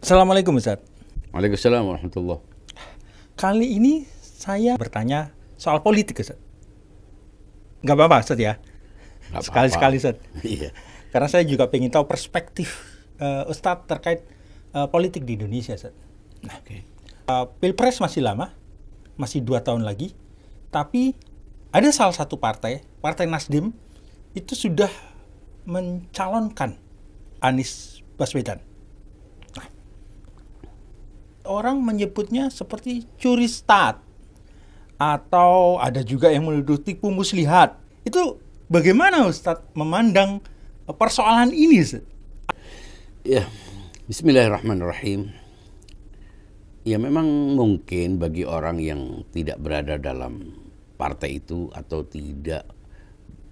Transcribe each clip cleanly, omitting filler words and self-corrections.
Assalamualaikum Ustaz. Waalaikumsalam warahmatullah. Kali ini saya bertanya soal politik Ustaz. Nggak apa-apa Ustaz ya? Nggak Sekali-sekali apa-apa. Ustaz. Iya. Karena saya juga pengen tahu perspektif Ustadz terkait politik di Indonesia Ustaz. Nah, Oke. Pilpres masih lama, masih 2 tahun lagi. Tapi ada salah satu partai, Partai Nasdem, itu sudah mencalonkan Anies Baswedan. Orang menyebutnya seperti curi start, atau ada juga yang menuduh tipu muslihat. Itu bagaimana Ustadz memandang persoalan ini Ustadz? Ya, bismillahirrahmanirrahim. Ya memang mungkin bagi orang yang tidak berada dalam partai itu atau tidak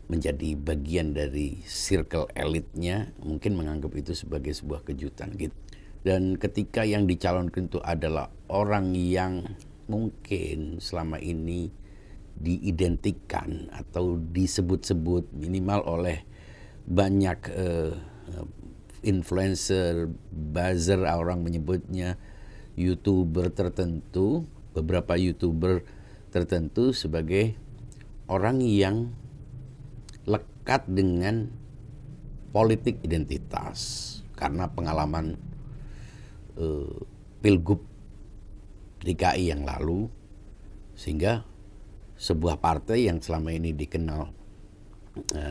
menjadi bagian dari circle elitnya, mungkin menganggap itu sebagai sebuah kejutan gitu. Dan ketika yang dicalonkan itu adalah orang yang mungkin selama ini diidentikan atau disebut-sebut minimal oleh banyak influencer, buzzer, orang menyebutnya YouTuber tertentu, beberapa YouTuber tertentu sebagai orang yang lekat dengan politik identitas karena pengalaman Pilgub DKI yang lalu, sehingga sebuah partai yang selama ini dikenal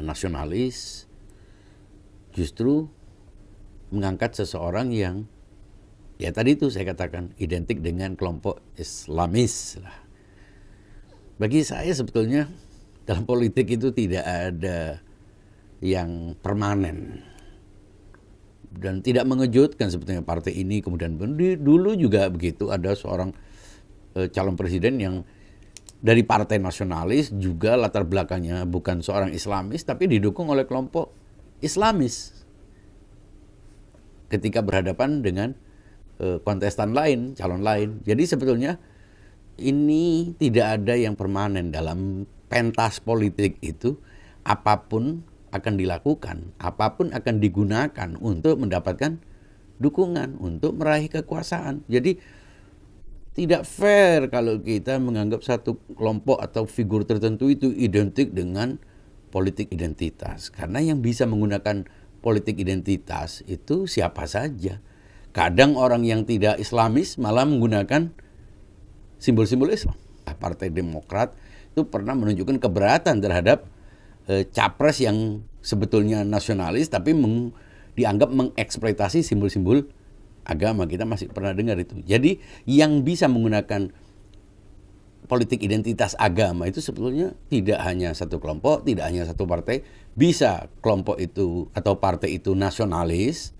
nasionalis justru mengangkat seseorang yang ya tadi itu saya katakan identik dengan kelompok Islamis lah. Bagi saya sebetulnya dalam politik itu tidak ada yang permanen. Dan tidak mengejutkan sebetulnya partai ini kemudian dulu juga begitu, ada seorang calon presiden yang dari partai nasionalis juga latar belakangnya bukan seorang Islamis tapi didukung oleh kelompok Islamis ketika berhadapan dengan kontestan lain, calon lain. Jadi sebetulnya ini tidak ada yang permanen dalam pentas politik itu. Apapun akan dilakukan, apapun akan digunakan untuk mendapatkan dukungan, untuk meraih kekuasaan. Jadi tidak fair kalau kita menganggap satu kelompok atau figur tertentu itu identik dengan politik identitas. Karena yang bisa menggunakan politik identitas itu siapa saja. Kadang orang yang tidak Islamis malah menggunakan simbol-simbol Islam. Partai Demokrat itu pernah menunjukkan keberatan terhadap capres yang sebetulnya nasionalis tapi dianggap mengeksploitasi simbol-simbol agama. Kita masih pernah dengar itu. Jadi yang bisa menggunakan politik identitas agama itu sebetulnya tidak hanya satu kelompok, tidak hanya satu partai. Bisa kelompok itu atau partai itu nasionalis,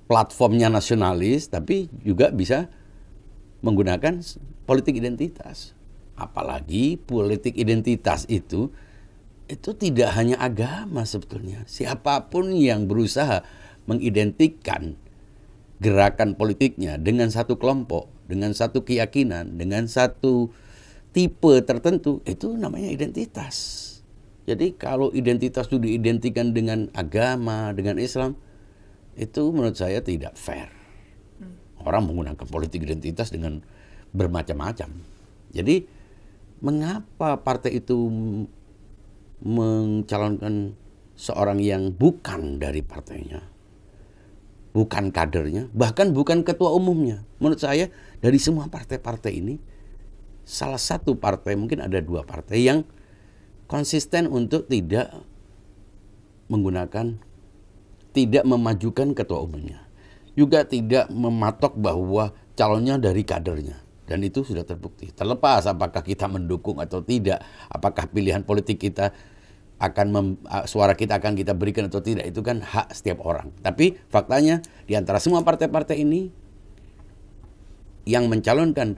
platformnya nasionalis, tapi juga bisa menggunakan politik identitas. Apalagi politik identitas itu tidak hanya agama sebetulnya. Siapapun yang berusaha mengidentikan gerakan politiknya dengan satu kelompok, dengan satu keyakinan, dengan satu tipe tertentu, itu namanya identitas. Jadi kalau identitas itu diidentikan dengan agama, dengan Islam, itu menurut saya tidak fair. Orang menggunakan politik identitas dengan bermacam-macam. Jadi mengapa partai itu mencalonkan seorang yang bukan dari partainya, bukan kadernya, bahkan bukan ketua umumnya? Menurut saya dari semua partai-partai ini, salah satu partai, mungkin ada 2 partai yang konsisten untuk tidak menggunakan, tidak memajukan ketua umumnya, juga tidak mematok bahwa calonnya dari kadernya. Dan itu sudah terbukti. Terlepas apakah kita mendukung atau tidak, apakah pilihan politik kita akan suara kita akan kita berikan atau tidak, itu kan hak setiap orang. Tapi faktanya di antara semua partai-partai ini yang mencalonkan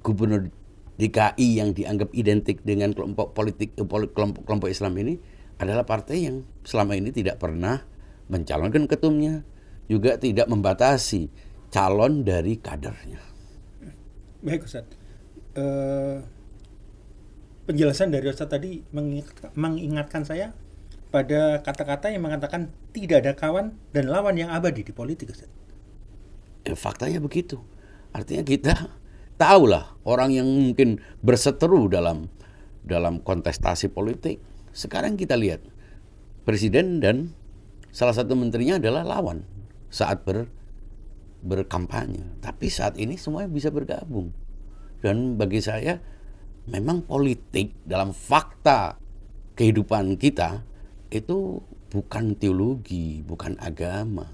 gubernur DKI yang dianggap identik dengan kelompok politik kelompok Islam ini adalah partai yang selama ini tidak pernah mencalonkan ketumnya, juga tidak membatasi calon dari kadernya. Baik Ustaz. Penjelasan dari Ustaz tadi mengingatkan saya pada kata-kata yang mengatakan tidak ada kawan dan lawan yang abadi di politik Ustaz. Faktanya begitu. Artinya kita tahulah orang yang mungkin berseteru dalam kontestasi politik. Sekarang kita lihat presiden dan salah satu menterinya adalah lawan saat berkampanye. Tapi saat ini semuanya bisa bergabung. Dan bagi saya memang politik dalam fakta kehidupan kita itu bukan teologi, bukan agama.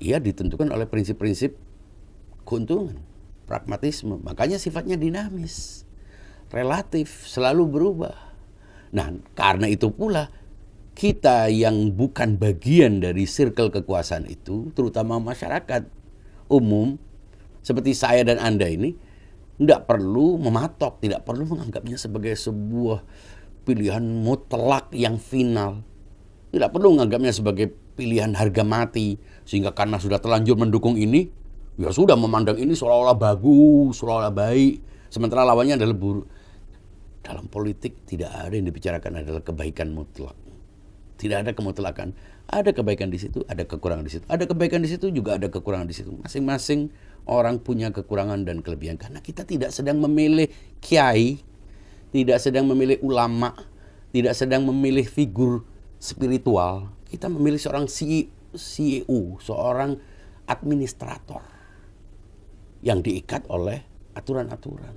Ia ditentukan oleh prinsip-prinsip keuntungan, pragmatisme. Makanya sifatnya dinamis, relatif, selalu berubah. Nah, karena itu pula kita yang bukan bagian dari circle kekuasaan itu, terutama masyarakat umum, seperti saya dan Anda ini, tidak perlu mematok, tidak perlu menganggapnya sebagai sebuah pilihan mutlak yang final. Tidak perlu menganggapnya sebagai pilihan harga mati, sehingga karena sudah terlanjur mendukung ini, ya sudah memandang ini seolah-olah bagus, seolah-olah baik, sementara lawannya adalah buruk. Dalam politik tidak ada yang dibicarakan adalah kebaikan mutlak. Tidak ada kemutlakan. Ada kebaikan di situ, ada kekurangan di situ. Ada kebaikan di situ, juga ada kekurangan di situ. Masing-masing orang punya kekurangan dan kelebihan. Karena kita tidak sedang memilih kiai, tidak sedang memilih ulama, tidak sedang memilih figur spiritual. Kita memilih seorang CEO, seorang administrator yang diikat oleh aturan-aturan.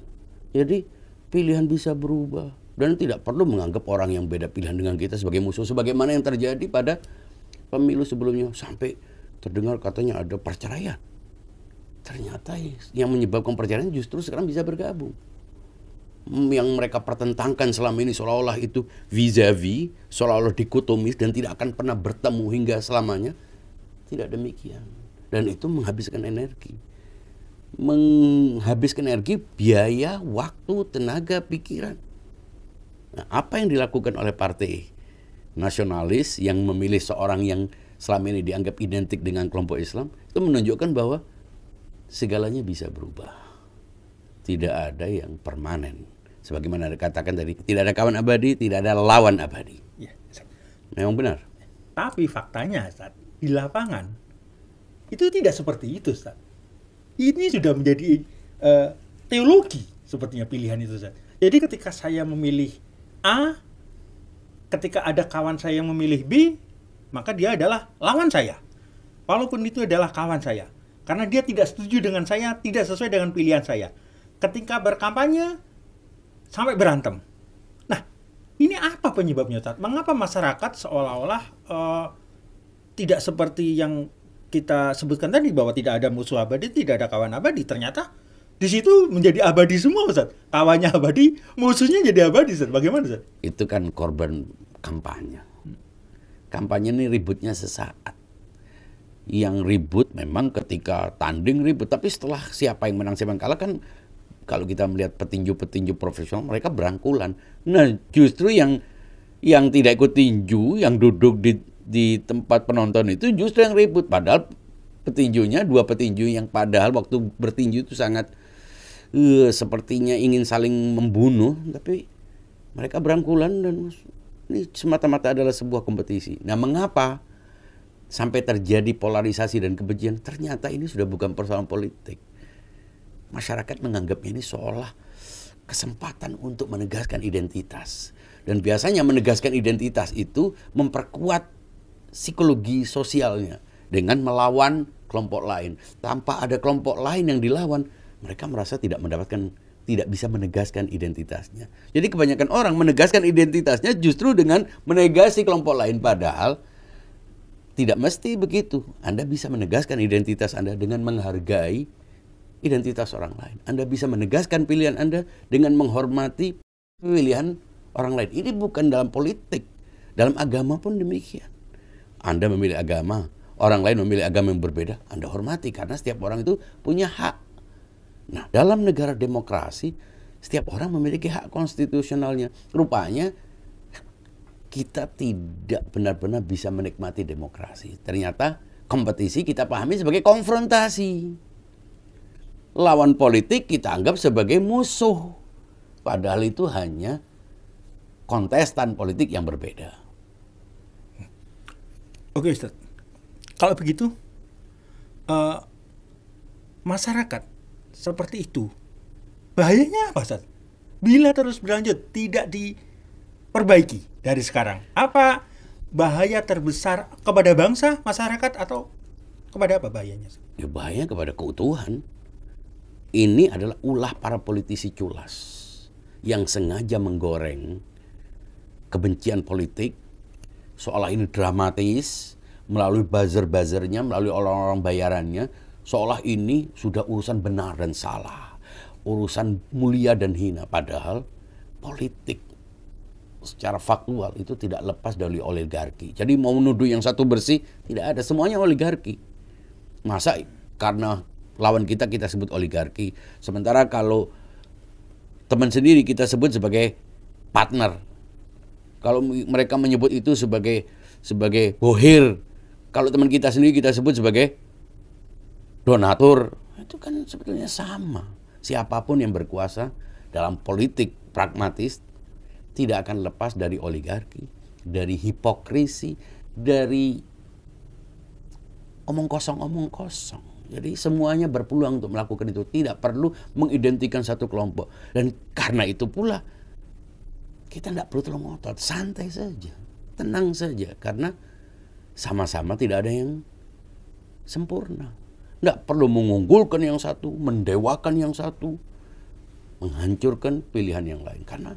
Jadi pilihan bisa berubah dan tidak perlu menganggap orang yang beda pilihan dengan kita sebagai musuh, sebagaimana yang terjadi pada pemilu sebelumnya. Sampai terdengar katanya ada perceraian. Ternyata yang menyebabkan perceraian justru sekarang bisa bergabung. Yang mereka pertentangkan selama ini seolah-olah itu vis-a-vis, seolah-olah dikotomis dan tidak akan pernah bertemu hingga selamanya. Tidak demikian. Dan itu menghabiskan energi. Menghabiskan energi, biaya, waktu, tenaga, pikiran. Nah, apa yang dilakukan oleh partai nasionalis yang memilih seorang yang selama ini dianggap identik dengan kelompok Islam, itu menunjukkan bahwa segalanya bisa berubah. Tidak ada yang permanen. Sebagaimana dikatakan tadi, tidak ada kawan abadi, tidak ada lawan abadi. Ya, memang benar. Tapi faktanya, Ustaz, di lapangan itu tidak seperti itu, Ustaz. Ini sudah menjadi teologi sepertinya pilihan itu, Ustaz. Jadi ketika saya memilih A, ketika ada kawan saya yang memilih B, maka dia adalah lawan saya. Walaupun itu adalah kawan saya. Karena dia tidak setuju dengan saya, tidak sesuai dengan pilihan saya. Ketika berkampanye, sampai berantem. Nah, ini apa penyebabnya, Ustaz? Mengapa masyarakat seolah-olah tidak seperti yang kita sebutkan tadi, bahwa tidak ada musuh abadi, tidak ada kawan abadi. Ternyata di situ menjadi abadi semua, Ustaz. Kawannya abadi, musuhnya jadi abadi, Ustaz. Bagaimana, Ustaz? Itu kan korban kampanye. Kampanye ini ributnya sesaat. Yang ribut memang ketika tanding ribut, tapi setelah siapa yang menang siapa yang kalah kan, kalau kita melihat petinju-petinju profesional, mereka berangkulan. Nah, justru yang tidak ikut tinju, yang duduk di tempat penonton itu justru yang ribut. Padahal petinjunya, dua petinju yang padahal waktu bertinju itu sangat sepertinya ingin saling membunuh, tapi mereka berangkulan dan ini semata-mata adalah sebuah kompetisi. Nah, mengapa sampai terjadi polarisasi dan kebencian? Ternyata ini sudah bukan persoalan politik. Masyarakat menganggapnya ini seolah kesempatan untuk menegaskan identitas. Dan biasanya menegaskan identitas itu memperkuat psikologi sosialnya dengan melawan kelompok lain. Tanpa ada kelompok lain yang dilawan, mereka merasa tidak bisa menegaskan identitasnya. Jadi kebanyakan orang menegaskan identitasnya justru dengan menegasi kelompok lain. Padahal tidak mesti begitu. Anda bisa menegaskan identitas Anda dengan menghargai identitas orang lain. Anda bisa menegaskan pilihan Anda dengan menghormati pilihan orang lain. Ini bukan dalam politik. Dalam agama pun demikian. Anda memilih agama, orang lain memilih agama yang berbeda, Anda hormati karena setiap orang itu punya hak. Nah, dalam negara demokrasi, setiap orang memiliki hak konstitusionalnya. Rupanya kita tidak benar-benar bisa menikmati demokrasi. Ternyata kompetisi kita pahami sebagai konfrontasi. Lawan politik kita anggap sebagai musuh. Padahal itu hanya kontestan politik yang berbeda. Oke, Ustaz. Kalau begitu, masyarakat seperti itu, bahayanya apa, Ustaz? Bila terus berlanjut tidak diperbaiki dari sekarang, apa bahaya terbesar kepada bangsa, masyarakat, atau kepada apa bahayanya? Ya bahaya kepada keutuhan. Ini adalah ulah para politisi culas yang sengaja menggoreng kebencian politik, seolah ini dramatis, melalui buzzer-buzzernya, melalui orang-orang bayarannya, seolah ini sudah urusan benar dan salah, urusan mulia dan hina. Padahal politik secara faktual itu tidak lepas dari oligarki. Jadi mau menuduh yang satu bersih, tidak ada, semuanya oligarki. Masa karena lawan kita sebut oligarki, sementara kalau teman sendiri kita sebut sebagai partner. Kalau mereka menyebut itu sebagai bohir, kalau teman kita sendiri kita sebut sebagai donatur. Itu kan sebetulnya sama. Siapapun yang berkuasa dalam politik pragmatis tidak akan lepas dari oligarki, dari hipokrisi, dari omong kosong. Jadi semuanya berpeluang untuk melakukan itu. Tidak perlu mengidentikan satu kelompok. Dan karena itu pula kita tidak perlu terlalu ngotot. Santai saja. Tenang saja. Karena sama-sama tidak ada yang sempurna. Tidak perlu mengunggulkan yang satu, mendewakan yang satu, menghancurkan pilihan yang lain. Karena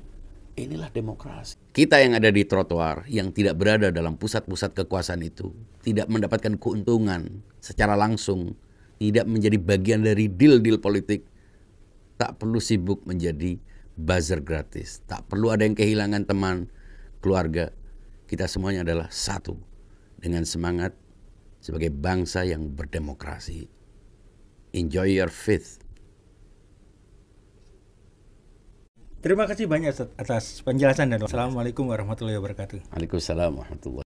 inilah demokrasi. Kita yang ada di trotoar, yang tidak berada dalam pusat-pusat kekuasaan itu, tidak mendapatkan keuntungan secara langsung, tidak menjadi bagian dari deal-deal politik, tak perlu sibuk menjadi buzzer gratis. Tak perlu ada yang kehilangan teman, keluarga. Kita semuanya adalah satu dengan semangat sebagai bangsa yang berdemokrasi. Enjoy your faith. Terima kasih banyak, Ustaz, atas penjelasan dan wassalamualaikum warahmatullahi wabarakatuh. Waalaikumsalam warahmatullahi wabarakatuh.